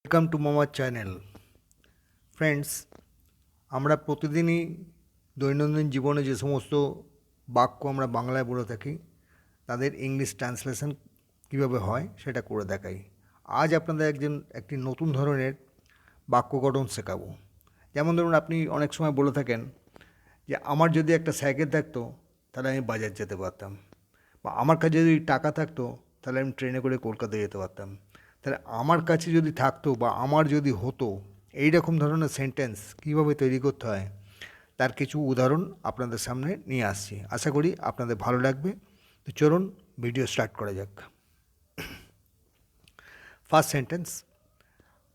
Welcome to মামার channel. Friends, আমরা প্রতিদিনই দৈনন্দিন জীবনে যে সমস্ত বাক্য আমরা বাংলায় বলে থাকি তাদের ইংলিশ ট্রান্সলেশন কীভাবে হয় সেটা করে দেখাই। আজ আপনাদের একটি নতুন ধরনের বাক্য গঠন শেখাবো। যেমন ধরুন, আপনি অনেক সময় বলে থাকেন যে আমার যদি একটা সাইকেল থাকতো তাহলে আমি বাজার যেতে পারতাম, বা আমার কাছে যদি টাকা থাকতো তাহলে আমি ট্রেনে করে কলকাতা যেতে পারতাম। তাহলে আমার কাছে যদি থাকতো বা আমার যদি হতো, এই রকম ধরনের সেন্টেন্স কীভাবে তৈরি করতে হয় তার কিছু উদাহরণ আপনাদের সামনে নিয়ে আসছি। আশা করি আপনাদের ভালো লাগবে। তো চলুন ভিডিও স্টার্ট করা যাক। ফার্স্ট সেন্টেন্স,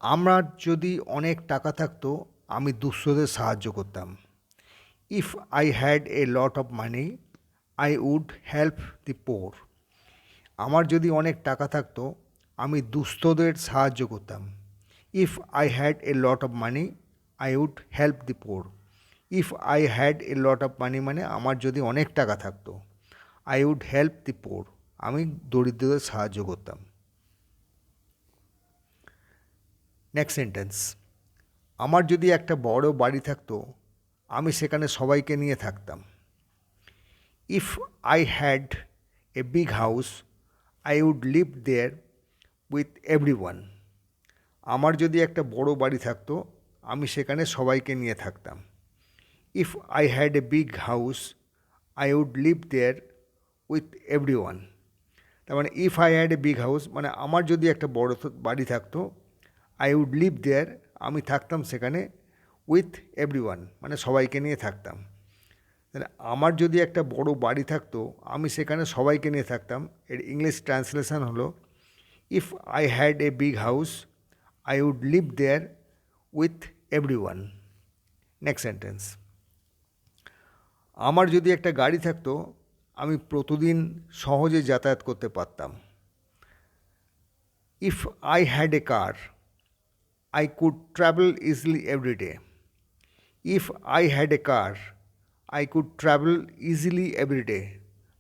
আমার যদি অনেক টাকা থাকতো আমি দুঃস্থদের সাহায্য করতাম। If I had a lot of money I would help the poor. আমার যদি অনেক টাকা থাকতো আমি দুস্থদের সাহায্য করতাম। If I had a lot of money I would help the poor. If I had a lot of money মানে আমার যদি অনেক টাকা থাকতো, I would help the poor, আমি দরিদ্রদের সাহায্য করতাম। নেক্সট সেন্টেন্স, আমার যদি একটা বড় বাড়ি থাকতো আমি সেখানে সবাইকে নিয়ে থাকতাম। If I had a big house I would live there with everyone. আমার যদি একটা বড় বাড়ি থাকতো আমি সেখানে সবাইকে নিয়ে থাকতাম। If I had a big house I would live there with everyone. তার মানে if I had a big house মানে আমার যদি একটা বড় বাড়ি থাকতো, আই উড লিভ দেয়ার আমি থাকতাম সেখানে, উইথ এভরিওয়ান মানে সবাইকে নিয়ে থাকতাম। তাহলে আমার যদি একটা বড় বাড়ি থাকতো আমি সেখানে সবাইকে নিয়ে থাকতাম, এর ইংলিশ ট্রান্সলেশন হলো if I had a big house I would live there with everyone. Next sentence, আমার যদি একটা গাড়ি থাকতো আমি প্রতিদিন সহজে যাতায়াত করতে পারতাম। If I had A car I could travel easily every day. If I had A car I could travel easily every day.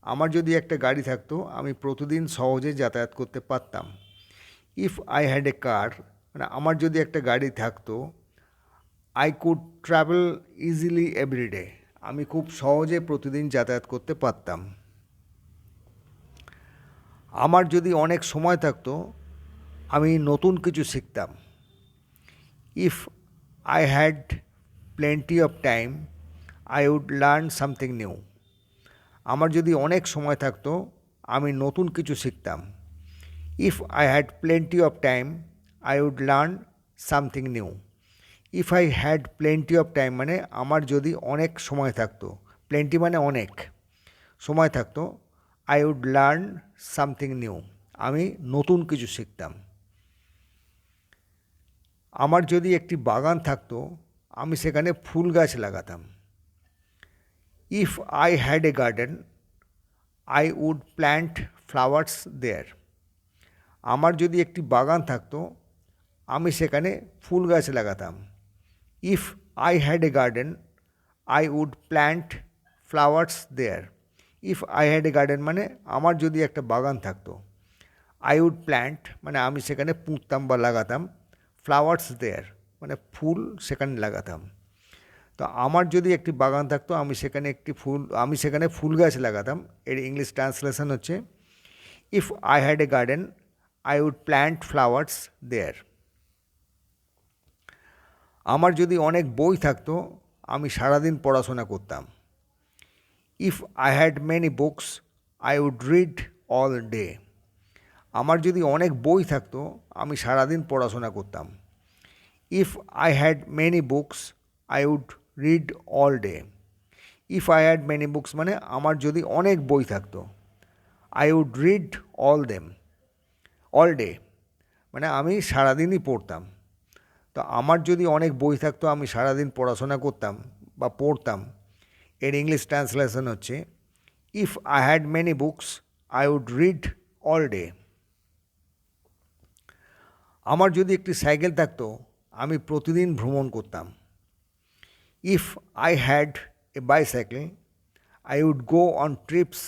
আমার যদি একটা গাড়ি থাকতো আমি প্রতিদিন সহজে যাতায়াত করতে পারতাম। ইফ আই হ্যাড এ কার মানে আমার যদি একটা গাড়ি থাকতো, I could travel easily every day, আমি খুব সহজে প্রতিদিন যাতায়াত করতে পারতাম। আমার যদি অনেক সময় থাকতো আমি নতুন কিছু শিখতাম। If I had plenty of time I would learn something new. আমার যদি অনেক সময় থাকতো আমি নতুন কিছু শিখতাম। If I had plenty of time I would learn something new. If I had plenty of time মানে আমার যদি অনেক সময় থাকতো, প্লেন্টি মানে অনেক সময় থাকতো, I would learn something new, আমি নতুন কিছু শিখতাম। আমার যদি একটি বাগান থাকতো আমি সেখানে ফুল গাছ লাগাতাম। If I had a garden I would plant flowers there. আমার যদি একটি বাগান থাকতো আমি সেখানে ফুল গাছ লাগাতাম। If I had a garden I would plant flowers there. If I had a garden মানে আমার যদি একটা বাগান থাকতো, আই উড প্ল্যান্ট মানে আমি সেখানে পুঁততাম বা লাগাতাম, ফ্লাওয়ার্স দেয়ার মানে ফুল সেখানে লাগাতাম। তো আমার যদি একটি বাগান থাকতো আমি সেখানে ফুল গাছ লাগাতাম, এর ইংলিশ ট্রান্সলেশন হচ্ছে if I had a garden I would plant flowers there. আমার যদি অনেক বই থাকতো আমি সারাদিন পড়াশোনা করতাম। If I had many books I would read all day. আমার যদি অনেক বই থাকতো আমি সারাদিন পড়াশোনা করতাম। If I had many books I would read all day. If I had many books মানে আমার যদি অনেক বই থাকতো, I would read all day মানে আমি সারাদিনই পড়তাম। তো আমার যদি অনেক বই থাকতো আমি সারাদিন পড়াশোনা করতাম বা পড়তাম, এর ইংলিশ ট্রান্সলেশন হচ্ছে if I had many books I would read all day. আমার যদি একটি সাইকেল থাকতো আমি প্রতিদিন ভ্রমণ করতাম। If I had a bicycle I would go on trips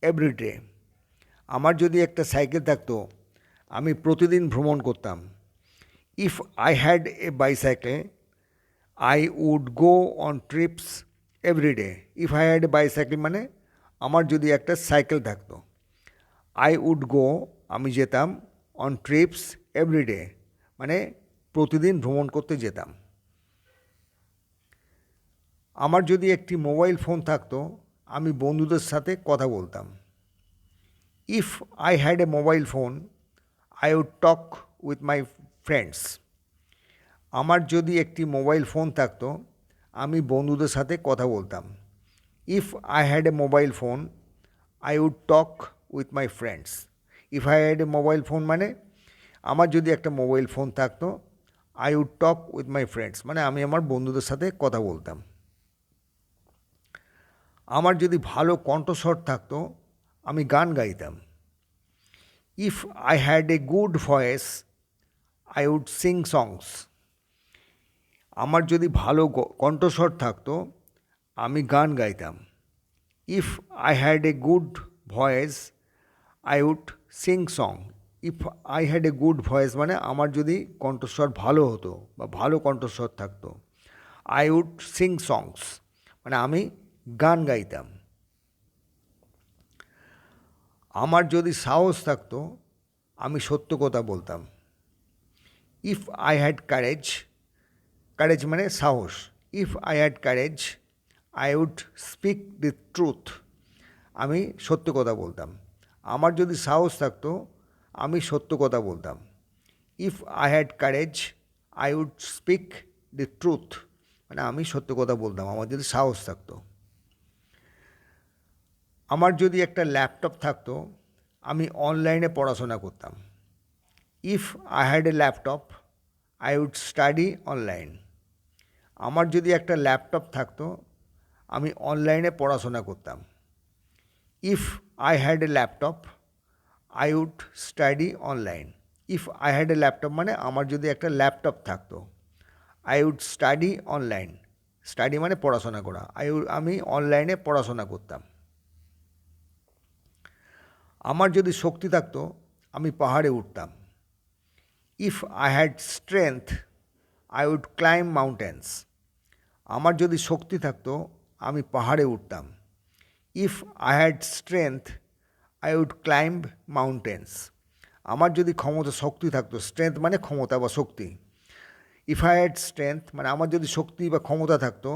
every day. আমার যদি একটা সাইকেল থাকতো আমি প্রতিদিন ভ্রমণ করতাম। If I had a bicycle, I would go on trips every day. If I had a bicycle মানে আমার যদি একটা সাইকেল থাকতো, I would go আমি যেতাম on trips every day মানে প্রতিদিন ভ্রমণ করতে যেতাম। আমার যদি একটি মোবাইল ফোন থাকতো, আমি বন্ধুদের সাথে কথা বলতাম। If I had a mobile phone, I would talk with my friends. আমার যদি একটি মোবাইল ফোন থাকতো, আমি বন্ধুদের সাথে কথা বলতাম। If I had a mobile phone, I would talk with my friends. If I had a mobile phone মানে আমার যদি একটা মোবাইল ফোন থাকতো, I would talk with my friends মানে আমি আমার বন্ধুদের সাথে কথা বলতাম। আমার যদি ভালো কণ্ঠস্বর থাকতো, আমি গান গাইতাম। If I had a good voice, I would sing songs. আমার যদি ভালো কণ্ঠস্বর থাকতো, আমি গান গাইতাম। If I had a good voice, I would sing song. If I had a good voice মানে আমার যদি কণ্ঠস্বর ভালো হতো বা ভালো কণ্ঠস্বর থাকতো, I would sing songs মানে আমি গান গাইতাম। আমার যদি সাহস থাকতো, আমি সত্য কথা বলতাম। If I had courage, courage মানে সাহস। If I had courage, I would speak the truth. আমি সত্য কথা বলতাম। আমার যদি সাহস থাকতো, আমি সত্য কথা বলতাম। If I had courage, I would speak the truth. মানে আমি সত্য কথা বলতাম আমার যদি সাহস থাকতো। আমার যদি একটা ল্যাপটপ থাকতো, আমি অনলাইনে পড়াশোনা করতাম। If I had a laptop, I would study online. আমার যদি একটা ল্যাপটপ থাকতো, আমি অনলাইনে পড়াশোনা করতাম। If I had a laptop, I would study online. If I had a laptop মানে আমার যদি একটা ল্যাপটপ থাকতো, I would study online. Study মানে পড়াশোনা করা। আমি অনলাইনে পড়াশোনা করতাম। আমার যদি শক্তি থাকতো, আমি পাহাড়ে উঠতাম। If I had strength, I would climb mountains. আমার যদি শক্তি থাকতো, আমি পাহাড়ে উঠতাম। If I had strength, I would climb mountains. আমার যদি শক্তি থাকতো, স্ট্রেংথ মানে ক্ষমতা বা শক্তি। If I had strength মানে আমার যদি শক্তি বা ক্ষমতা থাকতো,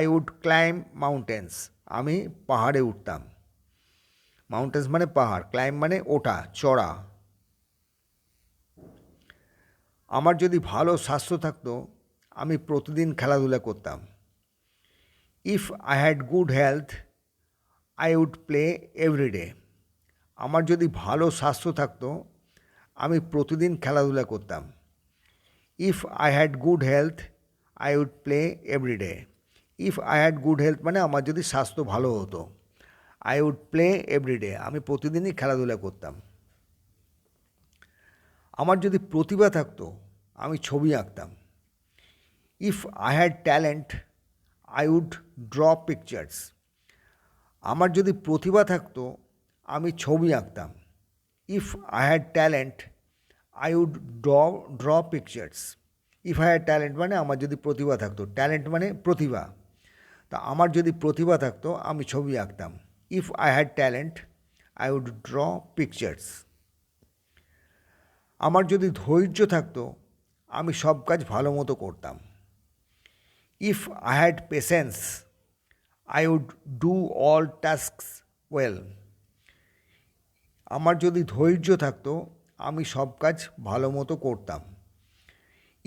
I would climb mountains. আমি পাহাড়ে উঠতাম। মাউন্টেন্স মানে পাহাড়, ক্লাইম্ব মানে ওঠা, চড়া। আমার যদি ভালো স্বাস্থ্য থাকতো, আমি প্রতিদিন খেলাধুলা করতাম। If I had good health, I would play every day. আমার যদি ভালো স্বাস্থ্য থাকতো, আমি প্রতিদিন খেলাধুলা করতাম। If I had good health, I would play every day. If I had good health মানে আমার যদি স্বাস্থ্য ভালো হতো, I would play every day. আমি প্রতিদিনই খেলাধুলা করতাম। আমার যদি প্রতিভা থাকতো, আমি ছবি আঁকতাম। If I had talent, I would draw pictures. আমার যদি প্রতিভা থাকতো, আমি ছবি আঁকতাম। If I had talent, I would draw pictures. If I had talent মানে আমার যদি প্রতিভা থাকতো, ট্যালেন্ট মানে প্রতিভা। তা আমার যদি প্রতিভা থাকতো, আমি ছবি আঁকতাম। If I had talent, I would draw pictures. আমার যদি ধৈর্য থাকতো, আমি সব কাজ ভালো মতো করতাম। If I had patience, I would do all tasks well. আমার যদি ধৈর্য থাকতো, আমি সব কাজ ভালো মতো করতাম।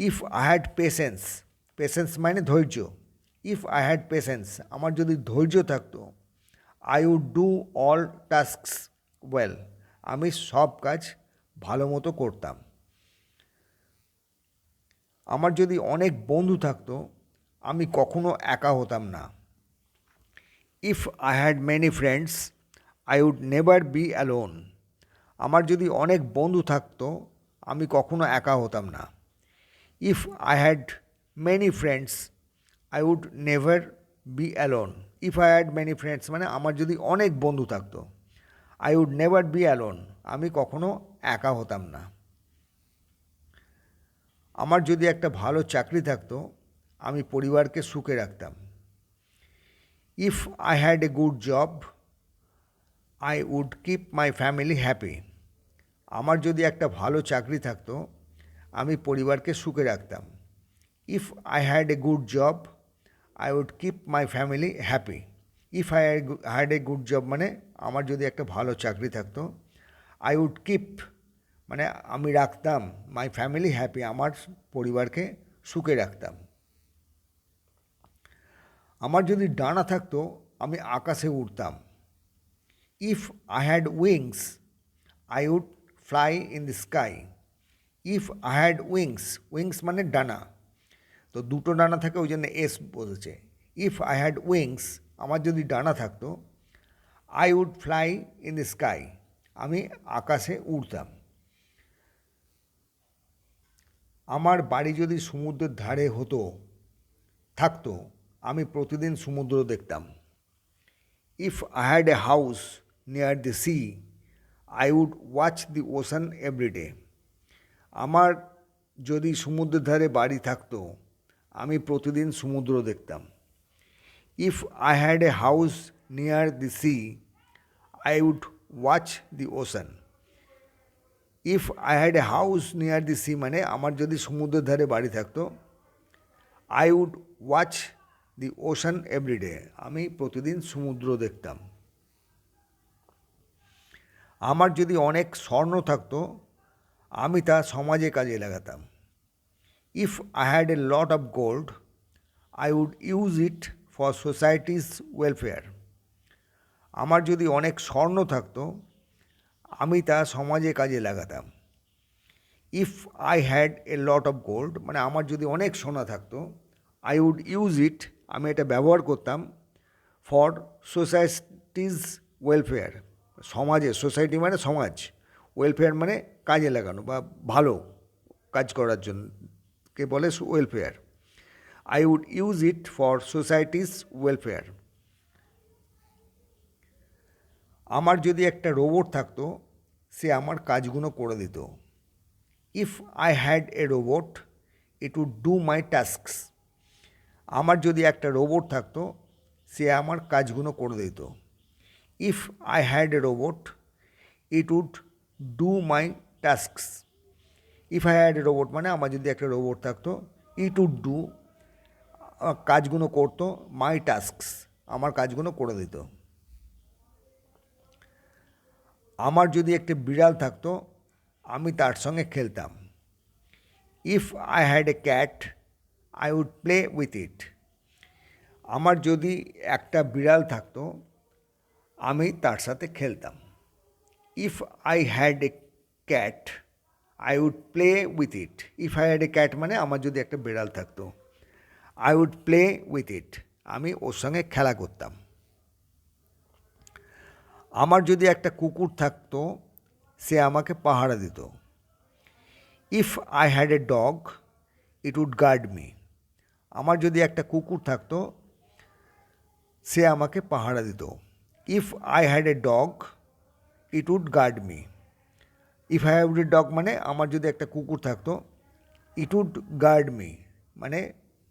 If I had patience, patience মানে ধৈর্য। If I had patience, আমার যদি ধৈর্য থাকতো, I would do all tasks well. আমি সব কাজ ভালো মতো করতাম। আমার যদি অনেক বন্ধু থাকতো, আমি কখনো একা হতাম না। If I had many friends, I would never be alone. আমার যদি অনেক বন্ধু থাকতো, আমি কখনো একা হতাম না। If I had many friends, I would never be alone. If I had many friends মানে আমার যদি অনেক বন্ধু থাকতো, I would never be alone. আমি কখনো একা হতাম না। আমার যদি একটা ভালো চাকরি থাকতো আমি পরিবারকে সুখে রাখতাম। If I had a good job I would keep my family happy. আমার যদি একটা ভালো চাকরি থাকতো আমি পরিবারকে সুখে রাখতাম। If I had a good job I would keep my family happy. If I had a good job মানে আমার যদি একটা ভালো চাকরি থাকতো, আই উড কিপ মানে আমি রাখতাম, মাই ফ্যামিলি হ্যাপি আমার পরিবারকে সুখে রাখতাম। আমার যদি ডানা থাকতো আমি আকাশে উড়তাম। If I had wings I would fly in the sky. If I had wings, wings মানে ডানা, তো দুটো ডানা থাকে ওই জন্য এস বলেছে। ইফ আই হ্যাড উইংস আমার যদি ডানা থাকতো, I would fly in the sky আমি আকাশে উড়তাম। আমার বাড়ি যদি সমুদ্রের ধারে থাকতো আমি প্রতিদিন সমুদ্র দেখতাম। If I had a house near the sea I would watch the ocean everyday. আমার যদি সমুদ্রের ধারে বাড়ি থাকতো আমি প্রতিদিন সমুদ্র দেখতাম। If I had a house near the sea I would watch the ocean. If I had a house near the sea মানে আমার যদি সমুদ্রের ধারে বাড়ি থাকতো, I would watch the ocean everyday আমি প্রতিদিন সমুদ্র দেখতাম। আমার যদি অনেক স্বর্ণ থাকতো আমি তা সমাজে কাজে লাগাতাম। If I had a lot of gold I would use it for society's welfare. আমার যদি অনেক স্বর্ণ থাকতো আমি তা সমাজে কাজে লাগাতাম। If I had a lot of gold মানে আমার যদি অনেক সোনা থাকতো, আই উড ইউজ ইট আমি এটা ব্যবহার করতাম ফর সোসাইটিস ওয়েলফেয়ার সমাজে, সোসাইটি মানে সমাজ, ওয়েলফেয়ার মানে কাজে লাগানো বা ভালো কাজ করার জন্য কে বলে welfare. I would use it for society's welfare. আমার যদি একটা রোবট থাকতো সে আমার কাজগুলো করে দিত। If I had a robot it would do my tasks. আমার যদি একটা রোবট থাকতো সে আমার কাজগুলো করে দিত। If I had a robot it would do my tasks. If I had a robot মানে আমার যদি একটা রোবট থাকতো, ইট উড ডু কাজগুলো করতো, মাই টাস্কস আমার কাজগুলো করে দিত। আমার যদি একটা বিড়াল থাকতো আমি তার সঙ্গে খেলতাম। If I had a cat I would play with it. আমার যদি একটা বিড়াল থাকতো আমি তার সাথে খেলতাম। If I had a cat I would play with it. If I had a cat মানে আমার যদি একটা বিড়াল থাকতো, I would play with it আমি ওর সঙ্গে খেলা করতাম। আমার যদি একটা কুকুর থাকতো সে আমাকে পাহারা দিত। If I had a dog it would guard me. আমার যদি একটা কুকুর থাকতো সে আমাকে পাহারা দিত। If I had a dog it would guard me. If I had a dog মানে আমার যদি একটা কুকুর থাকতো, ইট উড গার্ড মি মানে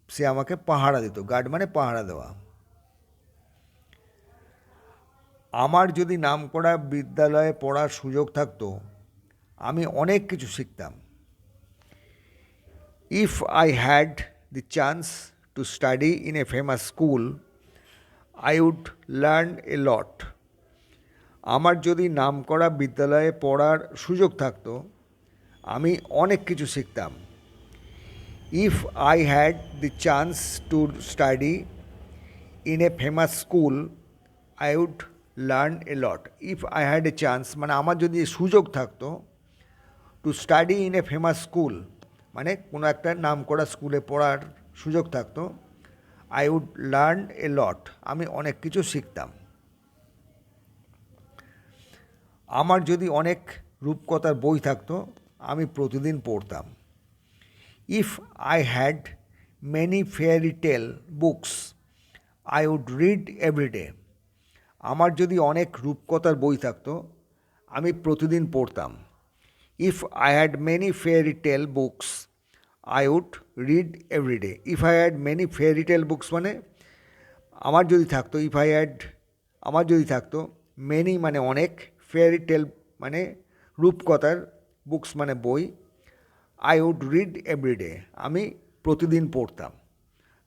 সে আমাকে পাহারা দিত। গার্ড মানে পাহারা দেওয়া। আমার যদি নামকরা বিদ্যালয়ে পড়ার সুযোগ থাকতো আমি অনেক কিছু শিখতাম। If I had the chance to study in a famous school I would learn a lot. আমার যদি নামকরা বিদ্যালয়ে পড়ার সুযোগ থাকতো আমি অনেক কিছু শিখতাম। If I had the chance to study in a famous school I would learn a lot. If I had a chance মানে আমার যদি সুযোগ থাকতো to study in a famous school মানে কোনো একটা নামকরা স্কুলে পড়ার সুযোগ থাকতো, I would learn a lot আমি অনেক কিছু শিখতাম। আমার যদি অনেক রূপকথার বই থাকতো আমি প্রতিদিন পড়তাম। If I had many fairy tale books I would read everyday. আমার যদি অনেক রূপকথার বই থাকতো আমি প্রতিদিন পড়তাম। If I had many fairy tale books I would read every day. If I had many fairy tale books মানে আমার যদি থাকতো, আমার যদি থাকতো মেনি মানে অনেক, ফেয়ারি টেল মানে রূপকথার, বুকস মানে বই, আই উড রিড এভরিডে আমি প্রতিদিন পড়তাম।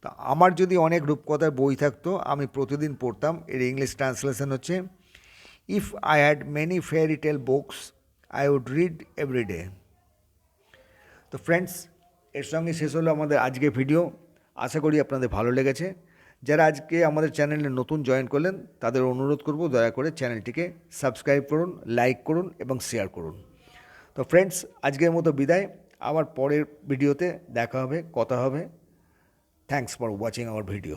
তা আমার যদি অনেক রূপকথার বই থাকতো আমি প্রতিদিন পড়তাম, এর ইংলিশ ট্রান্সলেশন হচ্ছে if I had many fairy tale books I would read everyday. তো ফ্রেন্ডস, এর সঙ্গে শেষ হলো আমাদের আজকে ভিডিও। আশা করি আপনাদের ভালো লেগেছে। যারা আজকে আমাদের চ্যানেলে নতুন জয়েন করলেন তাদের অনুরোধ করব দয়া করে চ্যানেলটিকে সাবস্ক্রাইব করুন, লাইক করুন এবং শেয়ার করুন। তো ফ্রেন্ডস, আজকের মতো বিদায়, আবার পরের ভিডিওতে দেখা হবে, কথা হবে। Thanks for watching hour video.